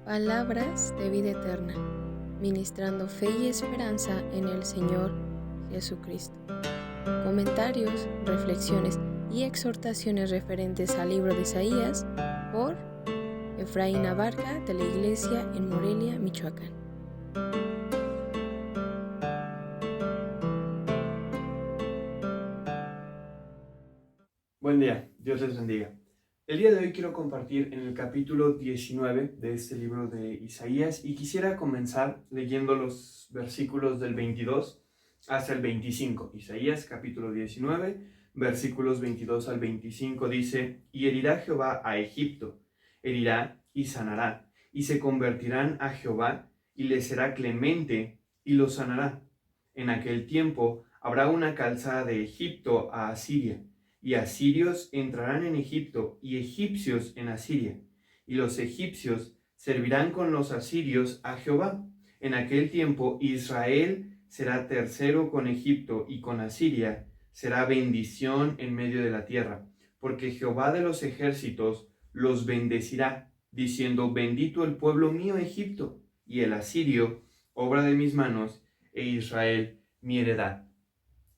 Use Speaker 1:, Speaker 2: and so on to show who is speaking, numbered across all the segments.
Speaker 1: Palabras de vida eterna, ministrando fe y esperanza en el Señor Jesucristo. Comentarios, reflexiones y exhortaciones referentes al libro de Isaías por Efraín Abarca de la Iglesia en Morelia, Michoacán.
Speaker 2: Buen día, Dios les bendiga. El día de hoy quiero compartir en el capítulo 19 de este libro de Isaías y quisiera comenzar leyendo los versículos del 22 hasta el 25. Isaías capítulo 19, versículos 22 al 25 dice: Y herirá Jehová a Egipto, herirá y sanará, y se convertirán a Jehová, y le será clemente, y lo sanará. En aquel tiempo habrá una calzada de Egipto a Asiria, y asirios entrarán en Egipto, y egipcios en Asiria. Y los egipcios servirán con los asirios a Jehová. En aquel tiempo Israel será tercero con Egipto y con Asiria, será bendición en medio de la tierra, porque Jehová de los ejércitos los bendecirá, diciendo: bendito el pueblo mío Egipto, y el asirio, obra de mis manos, e Israel mi heredad.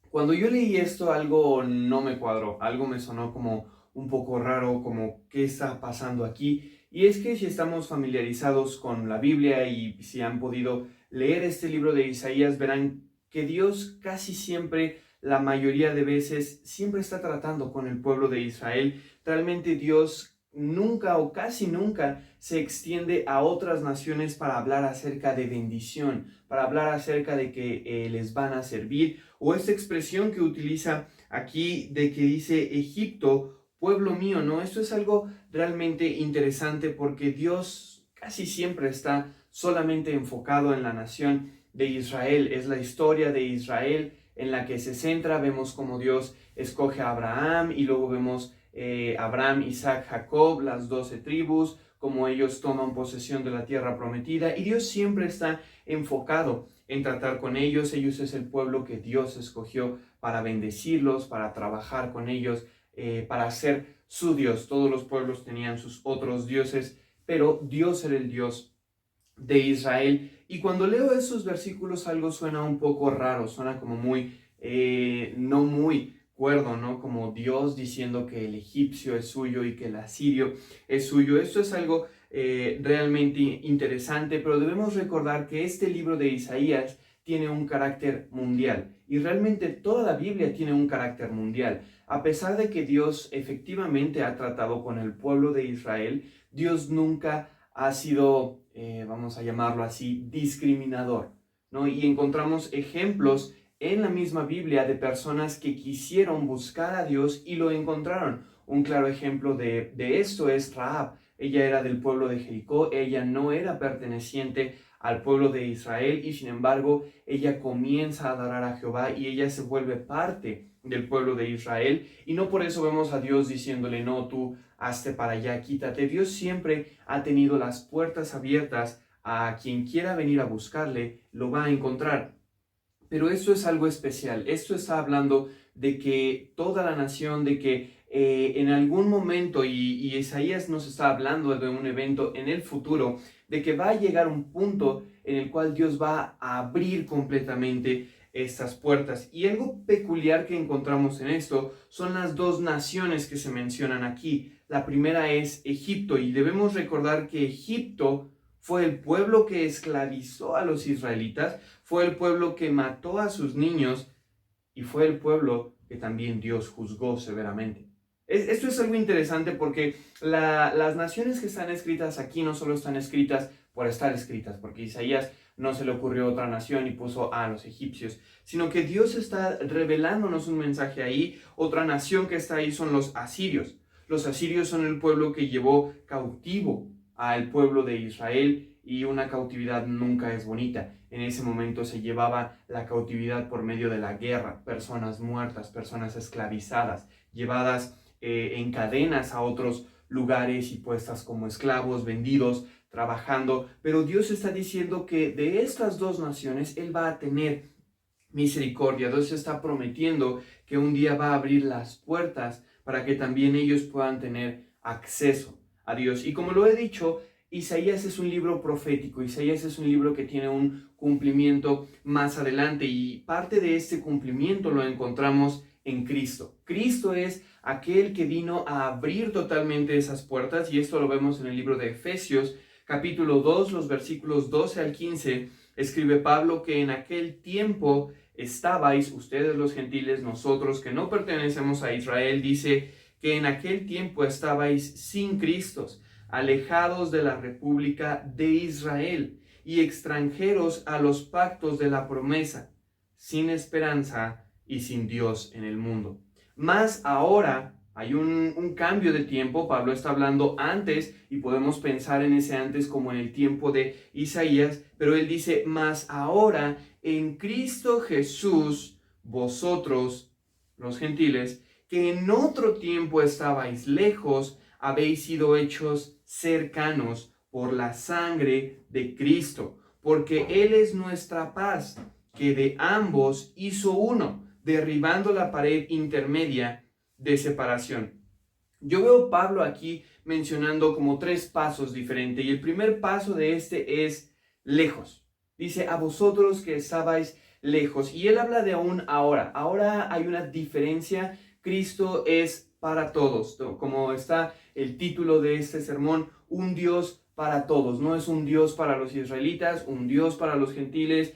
Speaker 2: Cuando yo leí esto, algo no me cuadró, algo me sonó como un poco raro, como ¿qué está pasando aquí? Y es que si estamos familiarizados con la Biblia y si han podido leer este libro de Isaías, verán que Dios casi siempre, la mayoría de veces, siempre está tratando con el pueblo de Israel. Realmente Dios nunca o casi nunca se extiende a otras naciones para hablar acerca de bendición, para hablar acerca de que les van a servir, o esta expresión que utiliza aquí de que dice Egipto, pueblo mío, ¿no? Esto es algo realmente interesante porque Dios casi siempre está solamente enfocado en la nación de Israel. Es la historia de Israel en la que se centra. Vemos cómo Dios escoge a Abraham y luego vemos Abraham, Isaac, Jacob, las 12 tribus, como ellos toman posesión de la tierra prometida, y Dios siempre está enfocado en tratar con ellos. Ellos es el pueblo que Dios escogió para bendecirlos, para trabajar con ellos, para ser su Dios. Todos los pueblos tenían sus otros dioses, pero Dios era el Dios de Israel. Y cuando leo esos versículos algo suena un poco raro, suena como muy, no muy cuerdo, ¿no? Como Dios diciendo que el egipcio es suyo y que el asirio es suyo. Esto es algo realmente interesante, pero debemos recordar que este libro de Isaías tiene un carácter mundial, y realmente toda la Biblia tiene un carácter mundial. A pesar de que Dios efectivamente ha tratado con el pueblo de Israel, Dios nunca ha sido, vamos a llamarlo así, discriminador, ¿no? Y encontramos ejemplos en la misma Biblia de personas que quisieron buscar a Dios y lo encontraron. Un claro ejemplo de esto es Rahab. Ella era del pueblo de Jericó, ella no era perteneciente al pueblo de Israel, y sin embargo ella comienza a adorar a Jehová y ella se vuelve parte del pueblo de Israel, y no por eso vemos a Dios diciéndole: no, tú hazte para allá, quítate. Dios siempre ha tenido las puertas abiertas a quien quiera venir a buscarle, lo va a encontrar. Pero esto es algo especial. Esto está hablando de que toda la nación, de que en algún momento, y Isaías nos está hablando de un evento en el futuro, de que va a llegar un punto en el cual Dios va a abrir completamente estas puertas. Y algo peculiar que encontramos en esto son las dos naciones que se mencionan aquí. La primera es Egipto, y debemos recordar que Egipto fue el pueblo que esclavizó a los israelitas, fue el pueblo que mató a sus niños, y fue el pueblo que también Dios juzgó severamente. Esto es algo interesante porque las naciones que están escritas aquí no solo están escritas por estar escritas, porque Isaías no se le ocurrió otra nación y puso a los egipcios, sino que Dios está revelándonos un mensaje ahí. Otra nación que está ahí son los asirios. Los asirios son el pueblo que llevó cautivo al pueblo de Israel, y una cautividad nunca es bonita. En ese momento se llevaba la cautividad por medio de la guerra, personas muertas, personas esclavizadas, llevadas en cadenas a otros lugares y puestas como esclavos, vendidos, trabajando. Pero Dios está diciendo que de estas dos naciones Él va a tener misericordia. Dios está prometiendo que un día va a abrir las puertas para que también ellos puedan tener acceso a Dios. Y como lo he dicho, Isaías es un libro profético, Isaías es un libro que tiene un cumplimiento más adelante y parte de este cumplimiento lo encontramos en Cristo. Cristo es aquel que vino a abrir totalmente esas puertas y esto lo vemos en el libro de Efesios, capítulo 2, los versículos 12 al 15. Escribe Pablo que en aquel tiempo estabais, ustedes los gentiles, nosotros que no pertenecemos a Israel, dice que en aquel tiempo estabais sin Cristo, alejados de la república de Israel y extranjeros a los pactos de la promesa, sin esperanza y sin Dios en el mundo. Mas ahora hay un cambio de tiempo. Pablo está hablando antes y podemos pensar en ese antes como en el tiempo de Isaías, pero él dice, mas ahora en Cristo Jesús, vosotros, los gentiles, que en otro tiempo estabais lejos, habéis sido hechos cercanos por la sangre de Cristo, porque Él es nuestra paz, que de ambos hizo uno, derribando la pared intermedia de separación. Yo veo a Pablo aquí mencionando como 3 pasos diferentes, y el primer paso de este es lejos. Dice, a vosotros que estabais lejos, y él habla de un ahora. Ahora hay una diferencia. Cristo es para todos, como está el título de este sermón, un Dios para todos. No es un Dios para los israelitas, un Dios para los gentiles,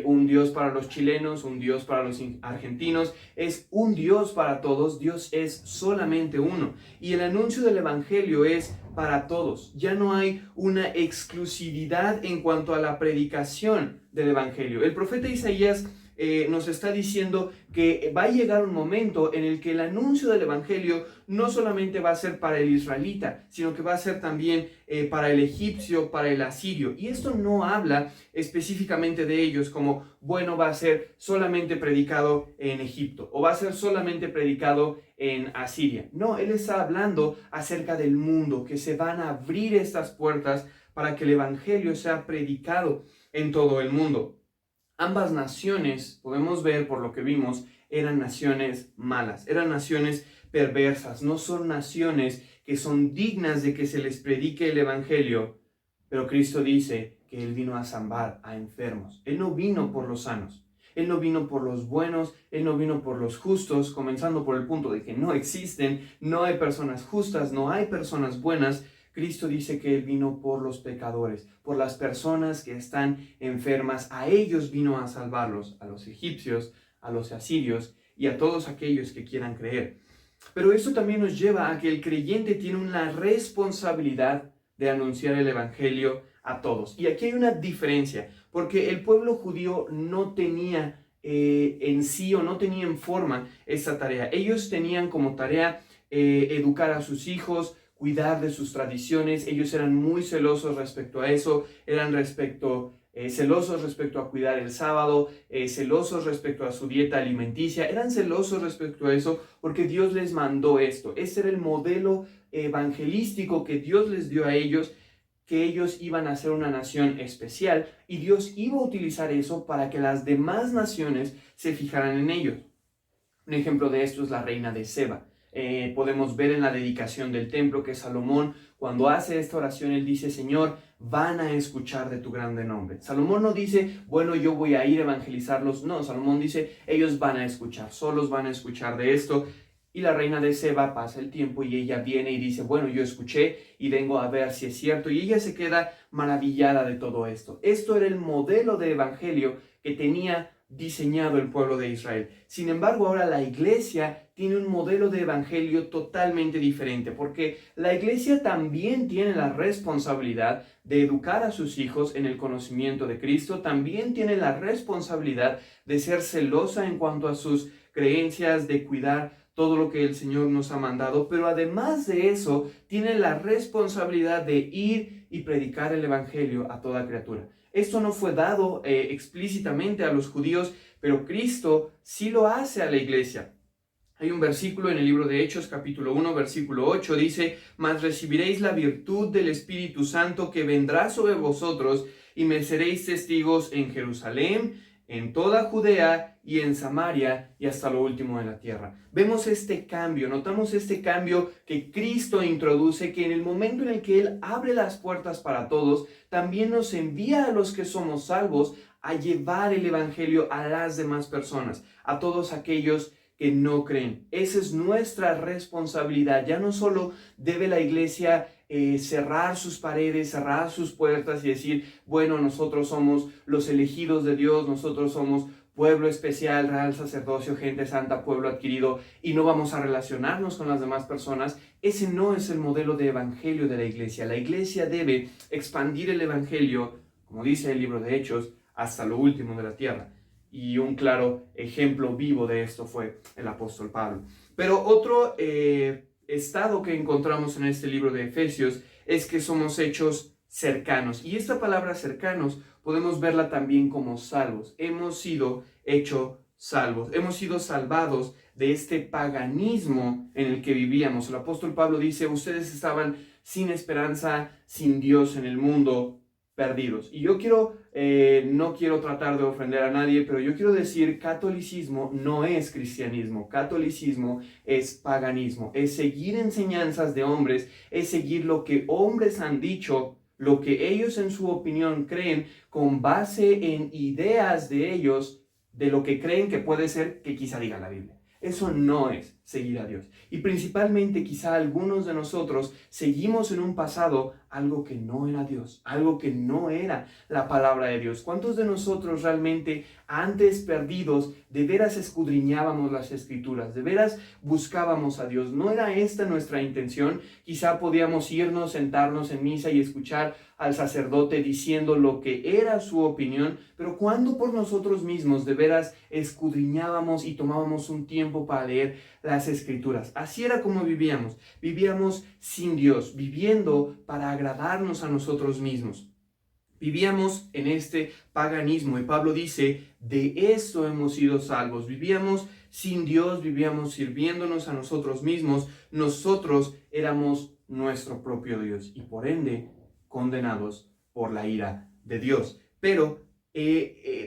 Speaker 2: un Dios para los chilenos, un Dios para los argentinos. Es un Dios para todos. Dios es solamente uno. Y el anuncio del evangelio es para todos. Ya no hay una exclusividad en cuanto a la predicación del evangelio. El profeta Isaías nos está diciendo que va a llegar un momento en el que el anuncio del evangelio no solamente va a ser para el israelita, sino que va a ser también para el egipcio, para el asirio. Y esto no habla específicamente de ellos como, bueno, va a ser solamente predicado en Egipto o va a ser solamente predicado en Asiria. No, él está hablando acerca del mundo, que se van a abrir estas puertas para que el evangelio sea predicado en todo el mundo. Ambas naciones, podemos ver por lo que vimos, eran naciones malas, eran naciones perversas, no son naciones que son dignas de que se les predique el evangelio, pero Cristo dice que Él vino a salvar a enfermos. Él no vino por los sanos, Él no vino por los buenos, Él no vino por los justos, comenzando por el punto de que no existen, no hay personas justas, no hay personas buenas. Cristo dice que Él vino por los pecadores, por las personas que están enfermas. A ellos vino a salvarlos, a los egipcios, a los asirios y a todos aquellos que quieran creer. Pero eso también nos lleva a que el creyente tiene una responsabilidad de anunciar el evangelio a todos. Y aquí hay una diferencia, porque el pueblo judío no tenía en sí o no tenía en forma esta tarea. Ellos tenían como tarea educar a sus hijos, cuidar de sus tradiciones. Ellos eran muy celosos respecto a eso, eran celosos respecto a cuidar el sábado, celosos respecto a su dieta alimenticia, eran celosos respecto a eso porque Dios les mandó esto. Este era el modelo evangelístico que Dios les dio a ellos, que ellos iban a ser una nación especial y Dios iba a utilizar eso para que las demás naciones se fijaran en ellos. Un ejemplo de esto es la reina de Seba. Podemos ver en la dedicación del templo que Salomón, cuando hace esta oración, él dice, Señor, van a escuchar de tu grande nombre. Salomón no dice, bueno, yo voy a ir a evangelizarlos. No, Salomón dice, ellos van a escuchar, solos van a escuchar de esto. Y la reina de Seba pasa el tiempo y ella viene y dice, bueno, yo escuché y vengo a ver si es cierto. Y ella se queda maravillada de todo esto. Esto era el modelo de evangelio que tenía diseñado el pueblo de Israel. Sin embargo, ahora la iglesia tiene un modelo de evangelio totalmente diferente, porque la iglesia también tiene la responsabilidad de educar a sus hijos en el conocimiento de Cristo, también tiene la responsabilidad de ser celosa en cuanto a sus creencias, de cuidar todo lo que el Señor nos ha mandado, pero además de eso, tiene la responsabilidad de ir y predicar el evangelio a toda criatura. Esto no fue dado explícitamente a los judíos, pero Cristo sí lo hace a la iglesia. Hay un versículo en el libro de Hechos, capítulo 1, versículo 8, dice, mas recibiréis la virtud del Espíritu Santo que vendrá sobre vosotros y me seréis testigos en Jerusalén, en toda Judea y en Samaria y hasta lo último de la tierra. Vemos este cambio, notamos este cambio que Cristo introduce, que en el momento en el que Él abre las puertas para todos, también nos envía a los que somos salvos a llevar el evangelio a las demás personas, a todos aquellos que no creen. Esa es nuestra responsabilidad. Ya no solo debe la iglesia cerrar sus paredes, cerrar sus puertas y decir, bueno, nosotros somos los elegidos de Dios, nosotros somos pueblo especial, real sacerdocio, gente santa, pueblo adquirido, y no vamos a relacionarnos con las demás personas. Ese no es el modelo de evangelio de la iglesia. La iglesia debe expandir el evangelio, como dice el libro de Hechos, hasta lo último de la tierra. Y un claro ejemplo vivo de esto fue el apóstol Pablo. Pero otro estado que encontramos en este libro de Efesios es que somos hechos cercanos. Y esta palabra cercanos podemos verla también como salvos. Hemos sido hechos salvos. Hemos sido salvados de este paganismo en el que vivíamos. El apóstol Pablo dice, ustedes estaban sin esperanza, sin Dios en el mundo, perdidos. Y yo no quiero tratar de ofender a nadie, pero yo quiero decir, catolicismo no es cristianismo. Catolicismo es paganismo, es seguir enseñanzas de hombres, es seguir lo que hombres han dicho, lo que ellos en su opinión creen, con base en ideas de ellos, de lo que creen que puede ser que quizá diga la Biblia. Eso no es seguir a Dios. Y principalmente quizá algunos de nosotros seguimos en un pasado algo que no era Dios, algo que no era la palabra de Dios. ¿Cuántos de nosotros realmente antes perdidos de veras escudriñábamos las escrituras, de veras buscábamos a Dios? ¿No era esta nuestra intención? Quizá podíamos irnos, sentarnos en misa y escuchar al sacerdote diciendo lo que era su opinión, pero ¿cuándo por nosotros mismos de veras escudriñábamos y tomábamos un tiempo para leer las escrituras? Así era como vivíamos sin Dios, viviendo para agradarnos a nosotros mismos. Vivíamos en este paganismo y Pablo dice, de esto hemos sido salvos. Vivíamos sin Dios, vivíamos sirviéndonos a nosotros mismos. Nosotros éramos nuestro propio Dios y por ende condenados por la ira de Dios. Pero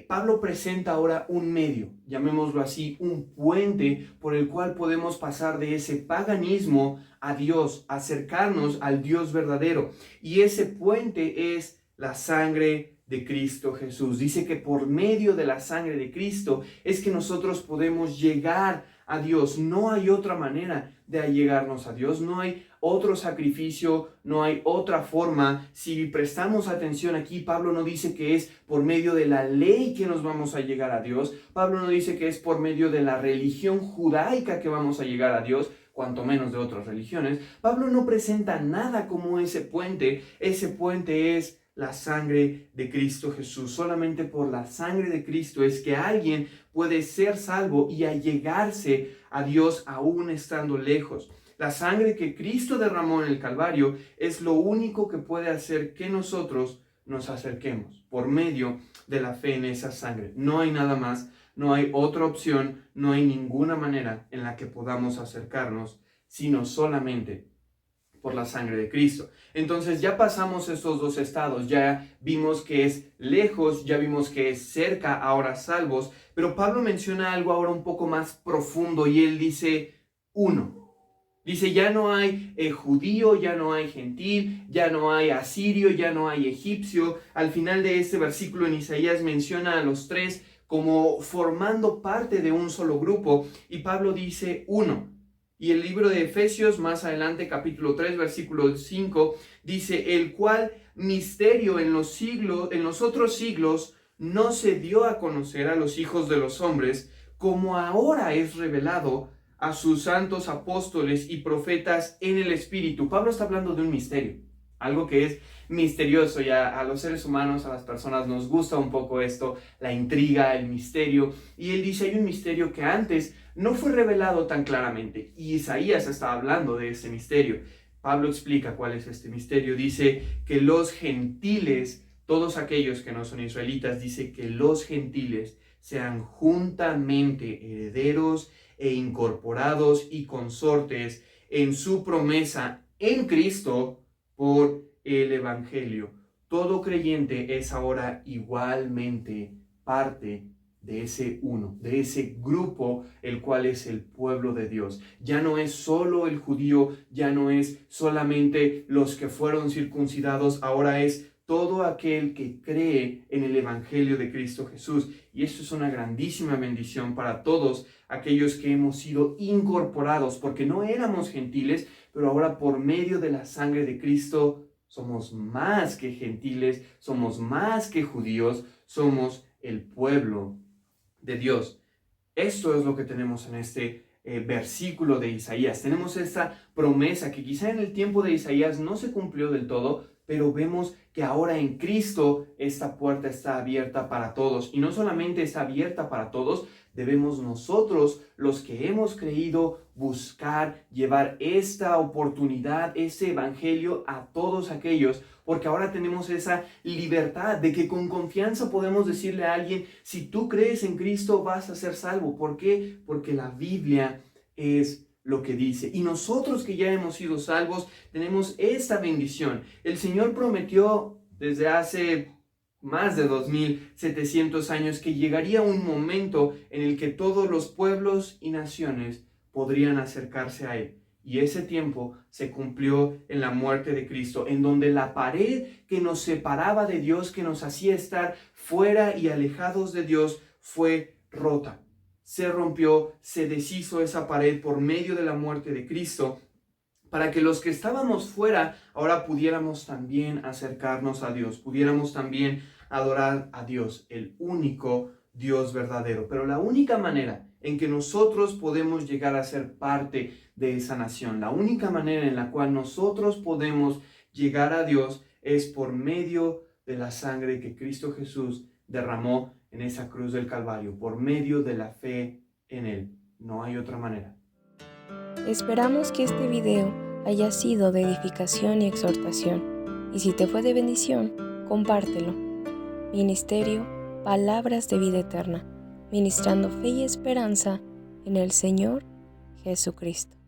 Speaker 2: Pablo presenta ahora un medio, llamémoslo así, un puente por el cual podemos pasar de ese paganismo a Dios, acercarnos al Dios verdadero. Y ese puente es la sangre de Cristo Jesús. Dice que por medio de la sangre de Cristo es que nosotros podemos llegar a Dios. No hay otra manera de allegarnos a Dios, no hay otro sacrificio, no hay otra forma. Si prestamos atención aquí, Pablo no dice que es por medio de la ley que nos vamos a llegar a Dios. Pablo no dice que es por medio de la religión judaica que vamos a llegar a Dios, cuanto menos de otras religiones. Pablo no presenta nada como ese puente. Ese puente es la sangre de Cristo Jesús. Solamente por la sangre de Cristo es que alguien puede ser salvo y allegarse a Dios aún estando lejos. La sangre que Cristo derramó en el Calvario es lo único que puede hacer que nosotros nos acerquemos por medio de la fe en esa sangre. No hay nada más, no hay otra opción, no hay ninguna manera en la que podamos acercarnos, sino solamente por la sangre de Cristo. Entonces ya pasamos estos dos estados, ya vimos que es lejos, ya vimos que es cerca, ahora salvos, pero Pablo menciona algo ahora un poco más profundo y él dice uno. Dice, ya no hay judío, ya no hay gentil, ya no hay asirio, ya no hay egipcio. Al final de este versículo en Isaías menciona a los tres como formando parte de un solo grupo y Pablo dice uno. Y el libro de Efesios, más adelante, capítulo 3, versículo 5, dice, el cual misterio en los otros siglos no se dio a conocer a los hijos de los hombres, como ahora es revelado a sus santos apóstoles y profetas en el Espíritu. Pablo está hablando de un misterio, algo que es misterioso. Ya a los seres humanos, a las personas nos gusta un poco esto, la intriga, el misterio. Y él dice, hay un misterio que antes no fue revelado tan claramente. Y Isaías está hablando de ese misterio. Pablo explica cuál es este misterio. Dice que los gentiles, todos aquellos que no son israelitas, dice que los gentiles sean juntamente herederos e incorporados y consortes en su promesa en Cristo por el Evangelio. Todo creyente es ahora igualmente parte de ese uno, de ese grupo, el cual es el pueblo de Dios. Ya no es solo el judío, ya no es solamente los que fueron circuncidados, ahora es todo aquel que cree en el Evangelio de Cristo Jesús. Y esto es una grandísima bendición para todos aquellos que hemos sido incorporados, porque no éramos gentiles, pero ahora por medio de la sangre de Cristo somos más que gentiles, somos más que judíos, somos el pueblo de Dios. Esto es lo que tenemos en este versículo de Isaías. Tenemos esta promesa que quizá en el tiempo de Isaías no se cumplió del todo, pero vemos que ahora en Cristo esta puerta está abierta para todos. Y no solamente está abierta para todos, debemos nosotros, los que hemos creído, buscar, llevar esta oportunidad, ese evangelio a todos aquellos, porque ahora tenemos esa libertad de que con confianza podemos decirle a alguien, si tú crees en Cristo vas a ser salvo. ¿Por qué? Porque la Biblia es lo que dice. Y nosotros que ya hemos sido salvos, tenemos esta bendición. El Señor prometió desde hace más de 2700 años que llegaría un momento en el que todos los pueblos y naciones podrían acercarse a Él. Y ese tiempo se cumplió en la muerte de Cristo, en donde la pared que nos separaba de Dios, que nos hacía estar fuera y alejados de Dios, fue rota. Se rompió, se deshizo esa pared por medio de la muerte de Cristo, para que los que estábamos fuera ahora pudiéramos también acercarnos a Dios, pudiéramos también adorar a Dios, el único Dios verdadero. Pero la única manera en que nosotros podemos llegar a ser parte de esa nación, la única manera en la cual nosotros podemos llegar a Dios es por medio de la sangre que Cristo Jesús derramó en esa cruz del Calvario, por medio de la fe en Él. No hay otra manera.
Speaker 1: Esperamos que este video haya sido de edificación y exhortación. Y si te fue de bendición, compártelo. Ministerio Palabras de Vida Eterna, ministrando fe y esperanza en el Señor Jesucristo.